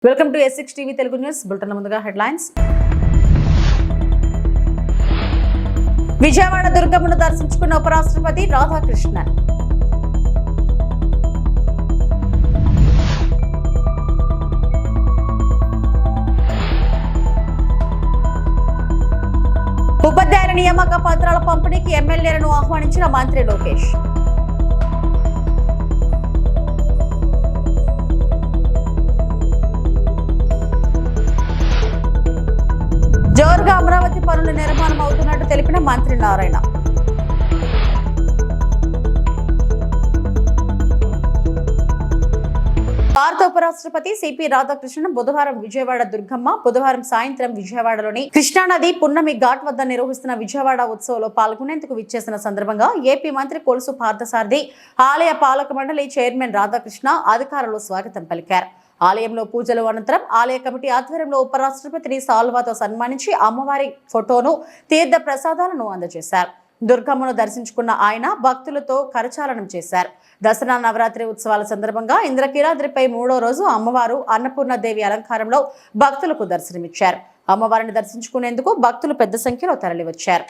Welcome to S6 TV Telugu news bulletin. ముందుగా headlines. Vijayawada దుర్గమ్మను దర్శించుకున్న ఉపరాష్ట్రపతి రాధాకృష్ణన్. ఉపాధ్యాయుల నియామక పత్రాల పంపిణీకి ఎమ్మెల్యేలను ఆహ్వానించిన మంత్రి లోకేష్. జోరుగా అమరావతి పనులు నిర్మాణం అవుతున్నట్టు తెలిపిన మంత్రి నారాయణ. భారత ఉపరాష్ట్రపతి సిపి రాధాకృష్ణన్ బుధవారం విజయవాడ దుర్గమ్మ, బుధవారం సాయంత్రం విజయవాడలోని కృష్ణానది పున్నమి ఘాట్ వద్ద నిర్వహిస్తున్న విజయవాడ ఉత్సవంలో పాల్గొనేందుకు విచ్చేసిన సందర్భంగా ఏపీ మంత్రి కొలుసు పార్థసారథి, ఆలయ పాలక మండలి చైర్మన్ రాధాకృష్ణ అధికారులు స్వాగతం పలికారు. ఆలయంలో పూజలు అనంతరం ఆలయ కమిటీ ఆధ్వర్యంలో ఉపరాష్ట్రపతిని సాల్వాతో సన్మానించి అమ్మవారి ఫోటోను, తీర్థ ప్రసాదాలను అందజేశారు. దుర్గమ్మను దర్శించుకున్న ఆయన భక్తులతో కరచాలనం చేశారు. దసరా నవరాత్రి ఉత్సవాల సందర్భంగా ఇంద్రకీలాద్రిపై 3వ రోజు అమ్మవారు అన్నపూర్ణదేవి అలంకారంలో భక్తులకు దర్శనమిచ్చారు. అమ్మవారిని దర్శించుకునేందుకు భక్తులు పెద్ద సంఖ్యలో తరలివచ్చారు.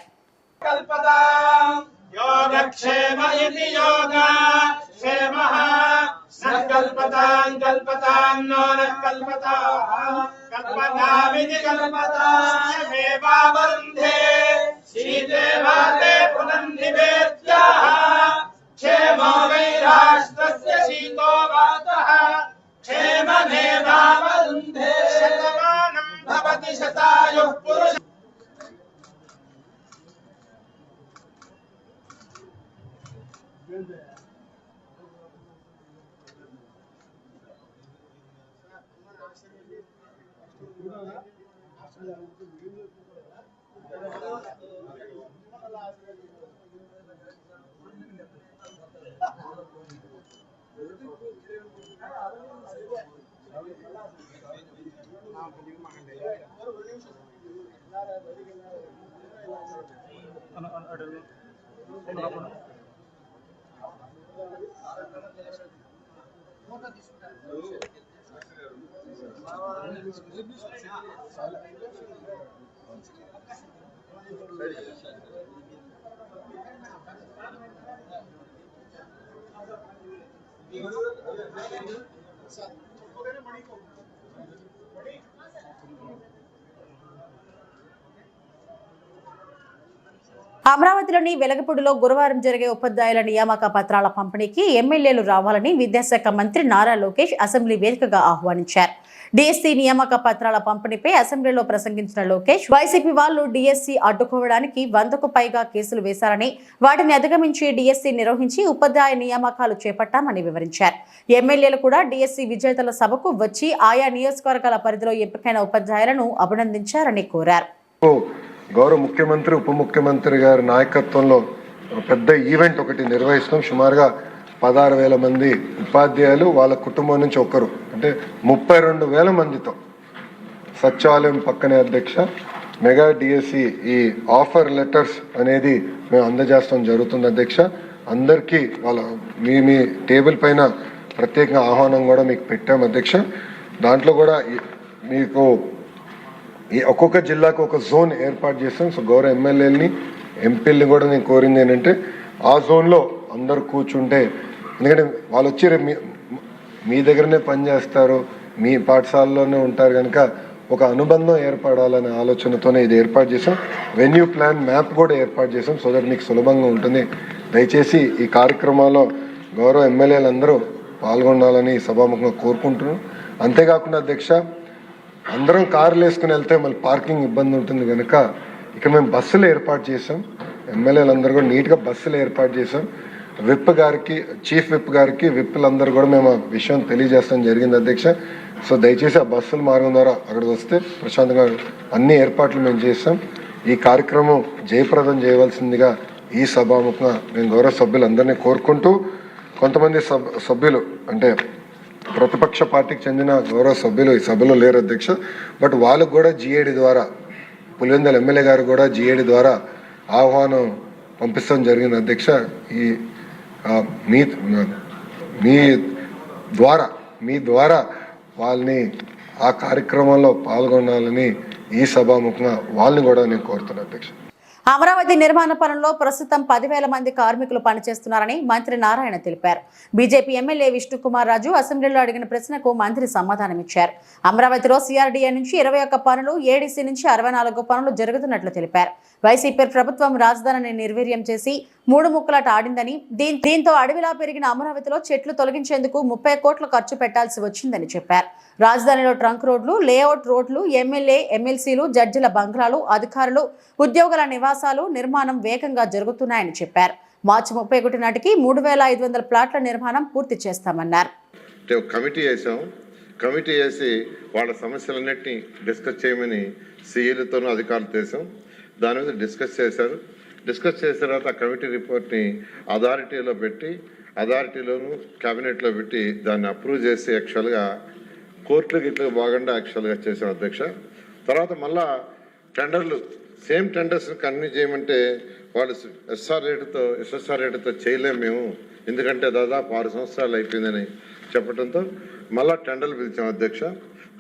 అమరావతిలోని వెలగపూడిలో గురువారం జరిగే ఉపాధ్యాయుల నియామక పత్రాల పంపిణీకి ఎమ్మెల్యేలు రావాలని విద్యాశాఖ మంత్రి నారా లోకేష్ అసెంబ్లీ వేదికగా ఆహ్వానించారు. డిఎస్సి నియామక పత్రాల పంపిణీపై అసెంబ్లీలో ప్రసంగించిన లోకేష్, వైసీపీ వాళ్లు డిఎస్సి అడ్డుకోవడానికి 100కు పైగా కేసులు వేశారని, వాటిని అధిగమించి డిఎస్సి నిర్వహించి ఉపాధ్యాయ నియామకాలు చేపట్టామని వివరించారు. ఎమ్మెల్యేలు కూడా డిఎస్సి విజేతల సభకు వచ్చి ఆయా నియోజకవర్గాల పరిధిలో ఎంపికైన ఉపాధ్యాయులను అభినందించారని కోరారు. గౌరవ ముఖ్యమంత్రి, ఉప ముఖ్యమంత్రి గారి నాయకత్వంలో పెద్ద ఈవెంట్ ఒకటి నిర్వహిస్తాం. సుమారుగా 16,000 మంది ఉపాధ్యాయులు, వాళ్ళ కుటుంబం నుంచి ఒకరు, అంటే 32,000 మందితో సచివాలయం పక్కనే అధ్యక్ష మెగా డిఎస్సి ఈ ఆఫర్ లెటర్స్ అనేది మేము అందజేస్తాం జరుగుతుంది అధ్యక్ష. అందరికీ వాళ్ళ మీ టేబుల్ పైన ప్రత్యేకంగా ఆహ్వానం కూడా మీకు పెట్టాం అధ్యక్ష. దాంట్లో కూడా మీకు ఈ ఒక్కొక్క జిల్లాకు ఒక జోన్ ఏర్పాటు చేస్తాం. సో గౌరవ ఎమ్మెల్యేలని, ఎంపీలని కూడా నేను కోరింది ఏంటంటే ఆ జోన్లో అందరు కూర్చుంటే, ఎందుకంటే వాళ్ళు వచ్చి మీ దగ్గరనే పనిచేస్తారు, మీ పాఠశాలలోనే ఉంటారు కనుక ఒక అనుబంధం ఏర్పడాలనే ఆలోచనతోనే ఇది ఏర్పాటు చేసాం. వెన్యూ ప్లాన్ మ్యాప్ కూడా ఏర్పాటు చేసాం, సో దట్ మీకు సులభంగా ఉంటుంది. దయచేసి ఈ కార్యక్రమాల్లో గౌరవ ఎమ్మెల్యేలందరూ పాల్గొనాలని సభాముఖంగా కోరుకుంటున్నాం. అంతేకాకుండా అధ్యక్ష, అందరం కార్లు వేసుకుని వెళ్తే మళ్ళీ పార్కింగ్ ఇబ్బంది ఉంటుంది కనుక ఇక్కడ మేము బస్సులు ఏర్పాటు చేసాం. ఎమ్మెల్యేలందరూ కూడా నీట్గా బస్సులు ఏర్పాటు చేసాం. విప్ గారికి, చీఫ్ విప్ గారికి, విప్లందరూ కూడా మేము ఆ విషయం తెలియజేస్తాం జరిగింది అధ్యక్ష. సో దయచేసి ఆ బస్సుల మార్గం ద్వారా అక్కడికి వస్తే ప్రశాంతంగా అన్ని ఏర్పాట్లు మేము చేస్తాం. ఈ కార్యక్రమం జయప్రదం చేయవలసిందిగా ఈ సభాముఖంగా మేము గౌరవ సభ్యులందరినీ కోరుకుంటూ, కొంతమంది సభ్యులు అంటే ప్రతిపక్ష పార్టీకి చెందిన గౌరవ సభ్యులు ఈ సభలో లేరు అధ్యక్ష, బట్ వాళ్ళకు కూడా జిఏడి ద్వారా, పులివెందుల ఎమ్మెల్యే గారు కూడా జిఏడి ద్వారా ఆహ్వానం పంపిస్తాం జరిగింది అధ్యక్ష. ఈ మీ ద్వారా వాళ్ళని ఆ కార్యక్రమంలో పాల్గొనాలని ఈ సభాముఖంగా వాళ్ళని కూడా నేను కోరుతున్నాను అధ్యక్ష. అమరావతి నిర్మాణ పనుల్లో ప్రస్తుతం 10,000 మంది కార్మికులు పనిచేస్తున్నారని మంత్రి నారాయణ తెలిపారు. బీజేపీ ఎమ్మెల్యే విష్ణుకుమార్ రాజు అసెంబ్లీలో అడిగిన ప్రశ్నకు మంత్రి సమాధానమిచ్చారు. అమరావతిలో సిఆర్డీఏ నుంచి 21 పనులు, ఏడీసీ నుంచి 64 పనులు జరుగుతున్నట్లు తెలిపారు. వైసీపీ ప్రభుత్వం రాజధానిని నిర్వీర్యం చేసి 3 ముక్కలాట ఆడిందని, దీంతో అడవిలా పెరిగిన అమరావతిలో చెట్లు తొలగించేందుకు 30 కోట్లు ఖర్చు పెట్టాల్సి వచ్చిందని చెప్పారు. రాజధానిలో ట్రంక్ రోడ్లు, లేఅవుట్ రోడ్లు, ఎమ్మెల్యే, ఎమ్మెల్సీలు, జడ్జిల బంగ్లాలు, అధికారులు, ఉద్యోగుల నివాసాలు నిర్మాణం వేగంగా జరుగుతున్నాయని చెప్పారు. మార్చి 31 నాటికి 3,500 ప్లాట్ల నిర్మాణం పూర్తి చేస్తామన్నారు. కమిటీ వేసి వాళ్ళ సమస్యలన్నింటినీ డిస్కస్ చేయమని సీఈలతోనూ అధికారులు చేసాం. దాని మీద డిస్కస్ చేసిన తర్వాత ఆ కమిటీ రిపోర్ట్ని అథారిటీలో పెట్టి, అథారిటీలోను క్యాబినెట్లో పెట్టి దాన్ని అప్రూవ్ చేసి యాక్చువల్గా కోర్టులకు ఇట్లా బాగుండా యాక్చువల్గా చేసాం అధ్యక్ష. తర్వాత మళ్ళా టెండర్లు సేమ్ టెండర్స్ని కంటిన్యూ చేయమంటే వాళ్ళు ఎస్ఎస్ఆర్ రేటుతో చేయలేము మేము, ఎందుకంటే దాదాపు 6 సంవత్సరాలు అయిపోయిందని చెప్పడంతో మళ్ళా టెండర్లు పిలిచాం అధ్యక్ష.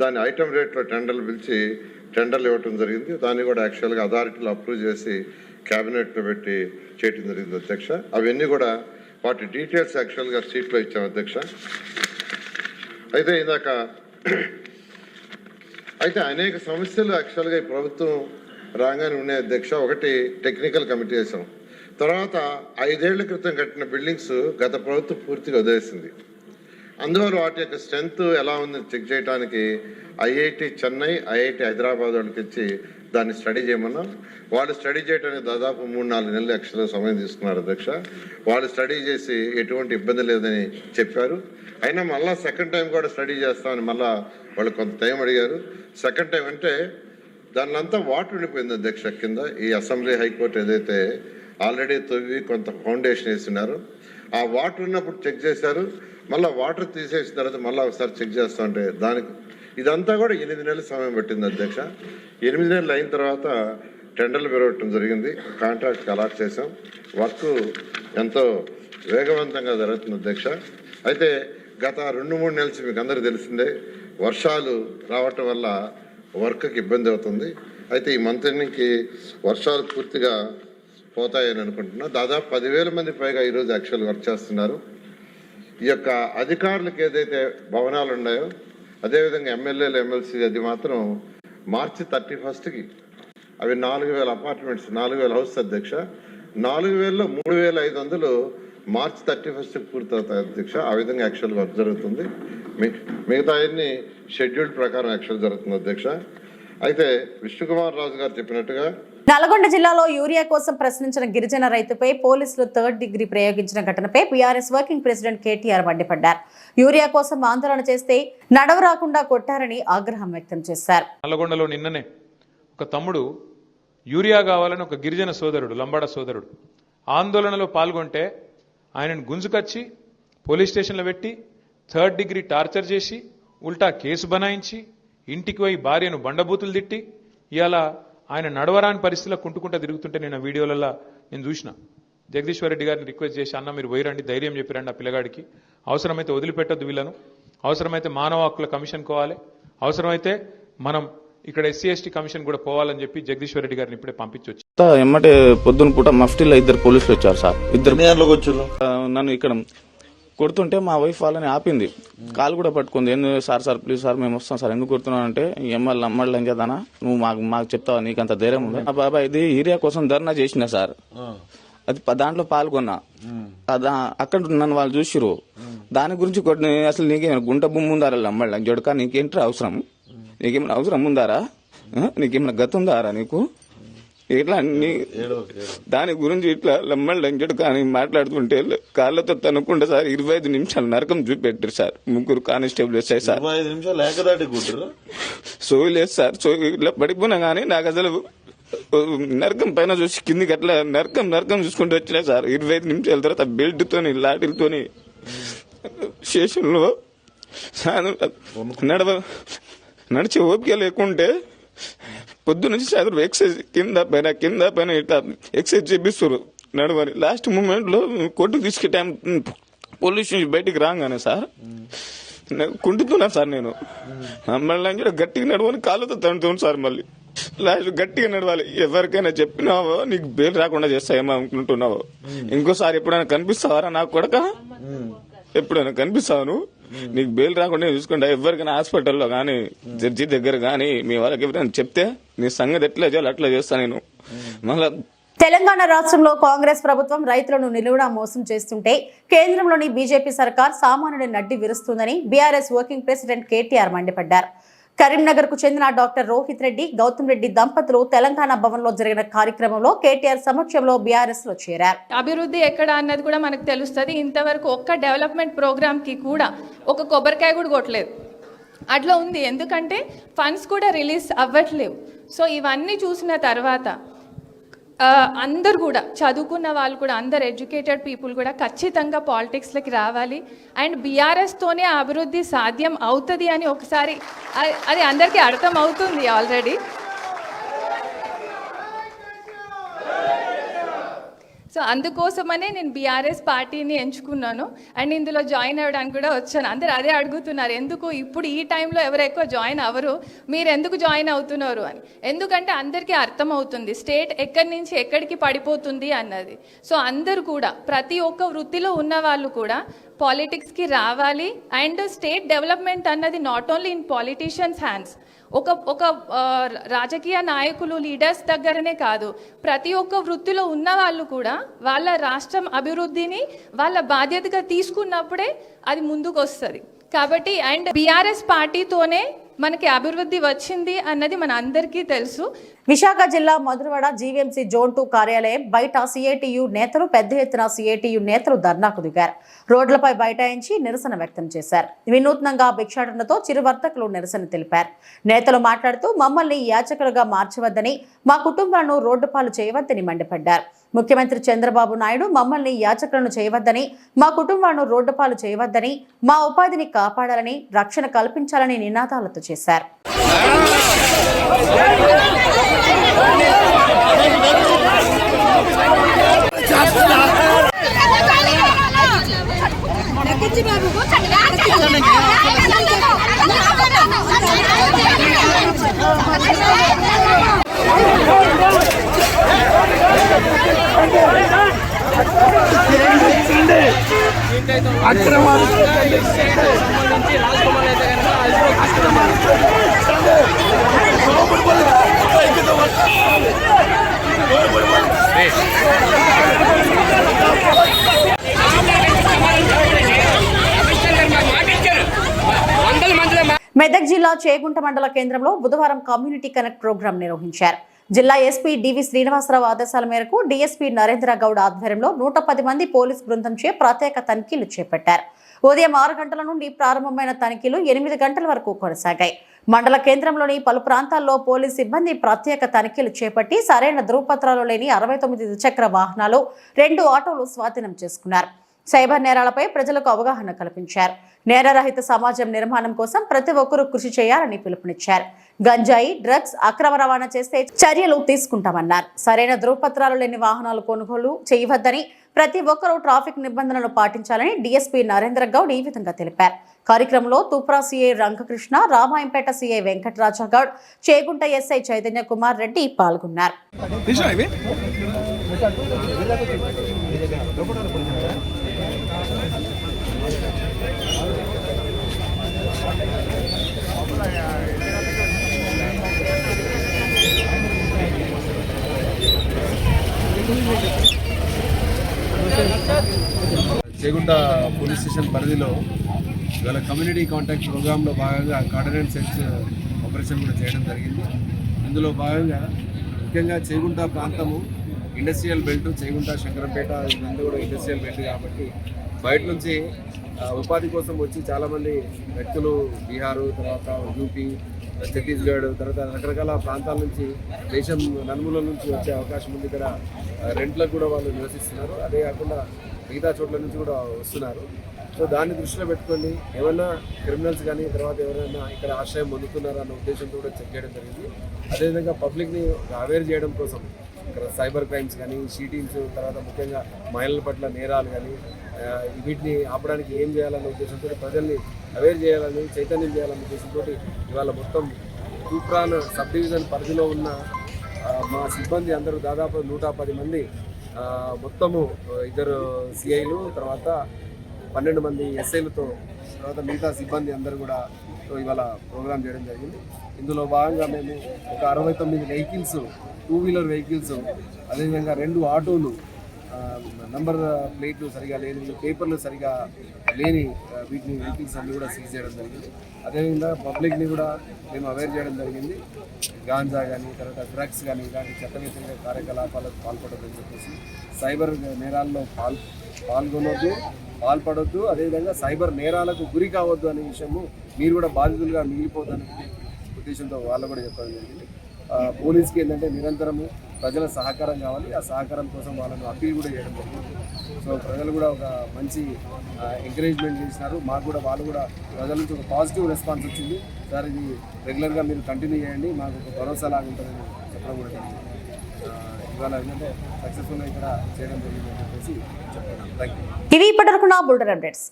దాని ఐటమ్ రేట్లో టెండర్లు పిలిచి టెండర్లు ఇవ్వటం జరిగింది. దాన్ని కూడా యాక్చువల్గా అథారిటీలో అప్రూవ్ చేసి క్యాబినెట్లో పెట్టి చేయటం జరిగింది అధ్యక్ష. అవన్నీ కూడా వాటి డీటెయిల్స్ యాక్చువల్గా షీట్లో ఇచ్చాం అధ్యక్ష. అయితే అనేక సమస్యలు యాక్చువల్గా ఈ ప్రభుత్వం రాగానే ఉన్నాయి అధ్యక్ష. ఒకటి టెక్నికల్ కమిటీ వేసాం. తర్వాత 5 ఏళ్ల క్రితం కట్టిన బిల్డింగ్స్ గత ప్రభుత్వం పూర్తిగా వదిలేసింది. అందువల్ల వాటి యొక్క స్ట్రెంత్ ఎలా ఉందని చెక్ చేయడానికి ఐఐటి చెన్నై, ఐఐటి హైదరాబాద్ వాళ్ళకి ఇచ్చి దాన్ని స్టడీ చేయమన్నాం. వాళ్ళు స్టడీ చేయడానికి దాదాపు 3-4 నెలలు యాక్చువల్గా సమయం తీసుకున్నారు అధ్యక్ష. వాళ్ళు స్టడీ చేసి ఎటువంటి ఇబ్బంది లేదని చెప్పారు. అయినా మళ్ళీ సెకండ్ టైం కూడా స్టడీ చేస్తామని మళ్ళీ వాళ్ళు కొంత టైం అడిగారు. సెకండ్ టైం అంటే దానిలో అంతా వాటర్ ఉండిపోయింది అధ్యక్ష. కింద ఈ అసెంబ్లీ, హైకోర్టు ఏదైతే ఆల్రెడీ తవ్వి కొంత ఫౌండేషన్ వేస్తున్నారు, ఆ వాటర్ ఉన్నప్పుడు చెక్ చేశారు. మళ్ళీ వాటర్ తీసేసిన తర్వాత మళ్ళీ ఒకసారి చెక్ చేస్తూ ఉంటే దానికి ఇదంతా కూడా 8 నెలల సమయం పట్టింది అధ్యక్ష. 8 నెలలు అయిన తర్వాత టెండర్లు పెరగటం జరిగింది. కాంట్రాక్ట్కి అలాట్ చేసాం. వర్క్ ఎంతో వేగవంతంగా జరుగుతుంది అధ్యక్ష. అయితే గత 2-3 నెలలు మీకు అందరికీ తెలిసిందే, వర్షాలు రావటం వల్ల వర్క్కి ఇబ్బంది అవుతుంది. అయితే ఈ మంత్రికి వర్షాలు పూర్తిగా పోతాయని అనుకుంటున్నా. దాదాపు 10,000 మంది పైగా ఈరోజు యాక్చువల్ వర్క్ చేస్తున్నారు. ఈ యొక్క అధికారులకు ఏదైతే భవనాలు ఉన్నాయో, అదేవిధంగా ఎమ్మెల్యేలు, ఎమ్మెల్సీ, అది మాత్రం మార్చి 31కి అవి 4,000 అపార్ట్మెంట్స్, 4,000 హౌస్ అధ్యక్ష. 4,000లో 3,500 మార్చి 31కి పూర్తవుతాయి అధ్యక్ష. ఆ విధంగా యాక్చువల్ వర్క్ జరుగుతుంది. మిగతా అన్ని షెడ్యూల్ ప్రకారం యాక్చువల్ జరుగుతుంది అధ్యక్ష. అయితే విష్ణుకుమార్ రాజు గారు చెప్పినట్టుగా నల్గొండ జిల్లాలో యూరియా కోసం ప్రశ్నించిన గిరిజన రైతుపై పోలీసులు 3rd డిగ్రీ ప్రయోగించిన ఘటనపై బీఆర్ఎస్ వర్కింగ్ ప్రెసిడెంట్ కేటీఆర్ మండిపడ్డారు. యూరియా కోసం ఆందోళన చేస్తే నడవ రాకుండా కొట్టారని ఆగ్రహం వ్యక్తం చేశారు. నల్గొండలో నిన్ననే ఒక తమ్ముడు యూరియా కావాలని ఒక గిరిజన సోదరుడు, లంబాడ సోదరుడు ఆందోళనలో పాల్గొంటే ఆయనను గుంజుకొచ్చి పోలీస్ స్టేషన్లో పెట్టి 3rd డిగ్రీ టార్చర్ చేసి ఉల్టా కేసు బనాయించి ఇంటికి పోయి భార్యను బండబూతులు తిట్టి ఇవాళ ఆయన నడవరాని పరిస్థితిలో కుంటుకుంటా తిరుగుతుంటే నేను ఆ వీడియోలలో నేను చూసిన. జగదీశ్వర్ రెడ్డి గారిని రిక్వెస్ట్ చేసి, అన్న మీరు పోయిరండి, ధైర్యం చెప్పిరండి ఆ పిల్లగాడికి, అవసరమైతే వదిలిపెట్టద్దు వీళ్ళను, అవసరమైతే మానవ హక్కుల కమిషన్ పోవాలి, అవసరమైతే మనం ఇక్కడ SC/ST కమిషన్ కూడా పోవాలని చెప్పి జగదీశ్వర్ రెడ్డి గారిని ఇప్పుడే పంపించొచ్చు. ఎమ్మటే పొద్దున పూట మఫ్టీలో 2 పోలీసులు వచ్చారు సార్. 2 వచ్చారు. నన్ను ఇక్కడ కొడుతుంటే మా వైఫ్ వాళ్ళని ఆపింది, కాలు కూడా పట్టుకుంది. ఎందుకు సార్ ప్లీజ్ సార్ మేము వస్తాం సార్, ఎందుకు కొడుతున్నావు అంటే ఎమ్మెల్యే ఏం చేద్దానా నువ్వు మాకు చెప్తావా, నీకు అంత ధైర్యం ఉంది. ఆ బాబా ఇది ఏరియా కోసం ధర్నా చేసిన సార్, అది దాంట్లో పాల్గొన్నా. అక్కడ నన్ను వాళ్ళు చూసిరు, దాని గురించి అసలు నీకేమైనా గుంట భూమి ఉందారా అమ్మాయి జొడక, నీకేంటి అవసరం, నీకేమైనా అవసరం ఉందారా, నీకేమైనా గత ఉందారా నీకు, ఇట్లా దాని గురించి ఇట్లా లమ్మల్ లంకెడు కానీ మాట్లాడుతుంటే కాళ్ళతో తనుకుంటే సార్ 25 నిమిషాలు నరకం చూపెట్టారు సార్. 3 కానిస్టేబుల్ వచ్చాయి సార్. 25 నిమిషాలు సోయి లేదు సార్, సోయి ఇట్లా పడిపోయినా కానీ నాకు అసలు నరకం పైన చూసి కిందికి అట్లా నరకం చూసుకుంటూ వచ్చినా సార్. 25 నిమిషాల తర్వాత బెల్ట్ తోని లాఠీలతోని స్టేషన్లో నడిచి ఓపిక లేకుంటే పొద్దు నుంచి సాయంత్రం ఎక్సైజ్ కింద పైన ఇట్లా ఎక్సైజ్ చేపిస్తారు నడవని. లాస్ట్ మూమెంట్ లో కొట్టుకు తీసుకే టైం పోలీస్ నుంచి బయటికి రాగానే సార్ కుంటున్నాను సార్ నేను. మళ్ళీ గట్టిగా నడవని కాళ్ళతో తండుతాను సార్. మళ్ళీ లాస్ట్ గట్టిగా నడవాలి. ఎవరికైనా చెప్పినావో నీకు బెయిల్ రాకుండా చేస్తాయేమో అనుకుంటున్నావో. ఇంకోసారి ఎప్పుడైనా కనిపిస్తావారా నాకు కొడక? ఎప్పుడైనా కనిపిస్తావు నీకు బెయిల్ రాకుండా చూసుకుంటా. ఎవరికైనా హాస్పిటల్లో కానీ జడ్జి దగ్గర కానీ మీ వాళ్ళకి ఎవరైనా చెప్తే నీ సంగతి ఎట్లా చేయాలి అట్లా చేస్తా నేను. మళ్ళా తెలంగాణ రాష్ట్రంలో కాంగ్రెస్ ప్రభుత్వం రైతులను నిలువునా మోసం చేస్తుంటే కేంద్రంలోని బీజేపీ సర్కార్ సామాన్యుడి నడ్డి విరుస్తుందని బీఆర్ఎస్ వర్కింగ్ ప్రెసిడెంట్ కేటీఆర్ మండిపడ్డారు. కరీంనగర్ కు చెందిన డాక్టర్ రోహిత్ రెడ్డి, గౌతమ్ రెడ్డి దంపతులు తెలంగాణ భవన్ లో జరిగిన కార్యక్రమంలో కేటీఆర్ సమక్షంలో బీఆర్ఎస్ లో చేరారు. అభివృద్ధి ఎక్కడ అన్నది కూడా మనకు తెలుస్తుంది. ఇంతవరకు ఒక్క డెవలప్మెంట్ ప్రోగ్రామ్ కి కూడా ఒక కొబ్బరికాయ కూడా కొట్టలేదు. అట్లా ఉంది. ఎందుకంటే ఫండ్స్ కూడా రిలీజ్ అవ్వట్లేవు. సో ఇవన్నీ చూసిన తర్వాత అందరు కూడా చదువుకున్న వాళ్ళు కూడా, అందరు ఎడ్యుకేటెడ్ పీపుల్ కూడా ఖచ్చితంగా పాలిటిక్స్లోకి రావాలి. అండ్ బీఆర్ఎస్తోనే అభివృద్ధి సాధ్యం అవుతుంది అని ఒకసారి అది అందరికీ అర్థం అవుతుంది ఆల్రెడీ. సో అందుకోసమనే నేను బీఆర్ఎస్ పార్టీని ఎంచుకున్నాను అండ్ ఇందులో జాయిన్ అవ్వడానికి కూడా వచ్చాను. అందరు అదే అడుగుతున్నారు, ఎందుకు ఇప్పుడు ఈ టైంలో ఎవరు ఎక్కువ జాయిన్ అవ్వరు, మీరు ఎందుకు జాయిన్ అవుతున్నారు అని. ఎందుకంటే అందరికీ అర్థమవుతుంది స్టేట్ ఎక్కడి నుంచి ఎక్కడికి పడిపోతుంది అన్నది. సో అందరూ కూడా ప్రతి ఒక్క వృత్తిలో ఉన్న వాళ్ళు కూడా పాలిటిక్స్కి రావాలి. అండ్ స్టేట్ డెవలప్మెంట్ అన్నది not only in politicians hands, ఒక రాజకీయ నాయకులు లీడర్స్ దగ్గరనే కాదు, ప్రతి ఒక్క వృత్తిలో ఉన్న వాళ్ళు కూడా వాళ్ళ రాష్ట్రం అభివృద్ధిని వాళ్ళ బాధ్యతగా తీసుకున్నప్పుడే అది ముందుకు వస్తుంది. కాబట్టి అండ్ బీఆర్ఎస్ పార్టీతోనే మనకి అభివృద్ధి వచ్చింది అన్నది మన అందరికీ తెలుసు. విశాఖ జిల్లా మధురవాడ జీవీఎంసీ జోన్ 2 కార్యాలయం బయట సిఐటియు నేతలు పెద్ద ఎత్తున సిఐటియు నేతలు ధర్నాకు దిగారు. రోడ్లపై బైఠాయించి నిరసన వ్యక్తం చేశారు. వినూత్నంగా భిక్షాటనతో చిరు వర్తకులు నిరసన తెలిపారు. నేతలు మాట్లాడుతూ మమ్మల్ని యాచకులుగా మార్చవద్దని, మా కుటుంబాలను రోడ్డు పాలు చేయవద్దని మండిపడ్డారు. ముఖ్యమంత్రి చంద్రబాబు నాయుడు మమ్మల్ని యాచకులను చేయవద్దని, మా కుటుంబాలను రోడ్డు పాలు చేయవద్దని, మా ఉపాధిని కాపాడాలని, రక్షణ కల్పించాలని నినాదాలతో చేశారు. మెదక్ జిల్లా చేగుంట మండల కేంద్రంలో బుధవారం కమ్యూనిటీ కనెక్ట్ ప్రోగ్రాం నిర్వహించారు. జిల్లా ఎస్పీ డివి శ్రీనివాసరావు ఆదేశాల మేరకు డీఎస్పీ నరేంద్ర గౌడ్ ఆధ్వర్యంలో 110 మంది పోలీస్ బృందంచే ప్రత్యేక తనిఖీలు చేపట్టారు. ఉదయం 6 గంటల నుండి ప్రారంభమైన తనిఖీలు 8 గంటల వరకు కొనసాగాయి. మండల కేంద్రంలోని పలు ప్రాంతాల్లో పోలీస్ సిబ్బంది ప్రత్యేక తనిఖీలు చేపట్టి సరైన ధృవపత్రాలు లేని 69 ద్విచక్ర వాహనాలు, 2 ఆటోలు స్వాధీనం చేసుకున్నారు. సైబర్ నేరాలపై ప్రజలకు అవగాహన కల్పించారు. నేరరహిత సమాజం నిర్మాణం కోసం ప్రతి ఒక్కరూ కృషి చేయాలని పిలుపునిచ్చారు. గంజాయి, డ్రగ్స్ అక్రమ రవాణా చేస్తే చర్యలు తీసుకుంటామన్నారు. సరైన ధృవపత్రాలు లేని వాహనాలు కొనుగోలు చేయవద్దని, ప్రతి ఒక్కరూ ట్రాఫిక్ నిబంధనలు పాటించాలని డీఎస్పీ నరేంద్ర గౌడ్ ఈ విధంగా తెలిపారు. కార్యక్రమంలో తూప్రా CI Rangakrishna, Ramayampet CI Venkataraja Goud, Chegunta SI Chaitanya Kumar Reddy పాల్గొన్నారు. చేగుంట పోలీస్ స్టేషన్ పరిధిలో ఇవాళ కమ్యూనిటీ కాంటాక్ట్ ప్రోగ్రాంలో భాగంగా కార్డినెంట్ సెర్చ్ ఆపరేషన్ కూడా చేయడం జరిగింది. ఇందులో భాగంగా ముఖ్యంగా చేగుంట ప్రాంతము ఇండస్ట్రియల్ బెల్ట్, చేగుంట శంకరంపేట ఇదంతా కూడా ఇండస్ట్రియల్ బెల్ట్ కాబట్టి బయట నుంచి ఉపాధి కోసం వచ్చి చాలామంది వ్యక్తులు బీహారు, తర్వాత యూపీ, ఛత్తీస్గఢ్, తర్వాత రకరకాల ప్రాంతాల నుంచి దేశం నలుమూలల నుంచి వచ్చే అవకాశం ఉంది. ఇక్కడ రెంట్లకు కూడా వాళ్ళు నివసిస్తున్నారు. అదే కాకుండా మిగతా చోట్ల నుంచి కూడా వస్తున్నారు. సో దాన్ని దృష్టిలో పెట్టుకొని ఏమైనా క్రిమినల్స్ కానీ తర్వాత ఎవరైనా ఇక్కడ ఆశ్రయం పొందుతున్నారన్న ఉద్దేశంతో కూడా చెక్ చేయడం జరిగింది. అదేవిధంగా పబ్లిక్ని అవేర్ చేయడం కోసం సైబర్ క్రైమ్స్ కానీ షీటింగ్స్, తర్వాత ముఖ్యంగా మహిళల పట్ల నేరాలు కానీ వీటిని ఆపడానికి ఏం చేయాలనే ఉద్దేశంతో, ప్రజల్ని అవేర్ చేయాలని, చైతన్యం చేయాలనే ఉద్దేశంతో ఇవాళ మొత్తం తూప్రాన్ సబ్ డివిజన్ పరిధిలో ఉన్న మా సిబ్బంది అందరూ దాదాపు 110 మంది, మొత్తము 2 సిఐలు, తర్వాత 12 మంది ఎస్ఐలతో, తర్వాత మిగతా సిబ్బంది అందరూ కూడా ఇవాళ ప్రోగ్రామ్ చేయడం జరిగింది. ఇందులో భాగంగా మేము ఒక 69 వెహికల్స్, 2 వీలర్ వెహికల్స్, అదేవిధంగా 2 ఆటోలు, నంబర్ ప్లేట్లు సరిగా లేని, పేపర్లు సరిగా లేని వీటిని వెహికల్స్ అన్ని కూడా సీజ్ చేయడం జరిగింది. అదేవిధంగా పబ్లిక్ని కూడా మేము అవేర్ చేయడం జరిగింది. గాంజా కానీ, తర్వాత డ్రగ్స్ కానీ ఇలాంటి చట్ట వ్యతిరేక కార్యకలాపాలకు పాల్పడొద్దని చెప్పేసి, సైబర్ నేరాల్లో పాల్పడొద్దు, అదేవిధంగా సైబర్ నేరాలకు గురి కావద్దు అనే విషయము మీరు కూడా బాధితులుగా మిగిలిపోతారనే ఉద్దేశంతో వాళ్ళు కూడా చెప్పడం జరిగింది. పోలీస్కి ఏంటంటే నిరంతరము ప్రజల సహకారం కావాలి, ఆ సహకారం కోసం వాళ్ళను అప్పీల్ కూడా చేయడం జరిగింది. సో ప్రజలు కూడా ఒక మంచి ఎంకరేజ్మెంట్ చేసినారు. మాకు కూడా వాళ్ళు కూడా ప్రజల నుంచి ఒక పాజిటివ్ రెస్పాన్స్ వచ్చింది. సార్ ఇది రెగ్యులర్గా మీరు కంటిన్యూ చేయండి, మాకు ఒక భరోసా లాగా ఉంటుందని చెప్పడం కూడా జరిగింది. ఇవాళ ఏంటంటే సక్సెస్ఫుల్గా ఇక్కడ చేయడం జరిగిందని చెప్పేసి చెప్తున్నాను. Thank you. ఇవి ఇప్పటివరకు నా బులెటిన్ అప్డేట్స్.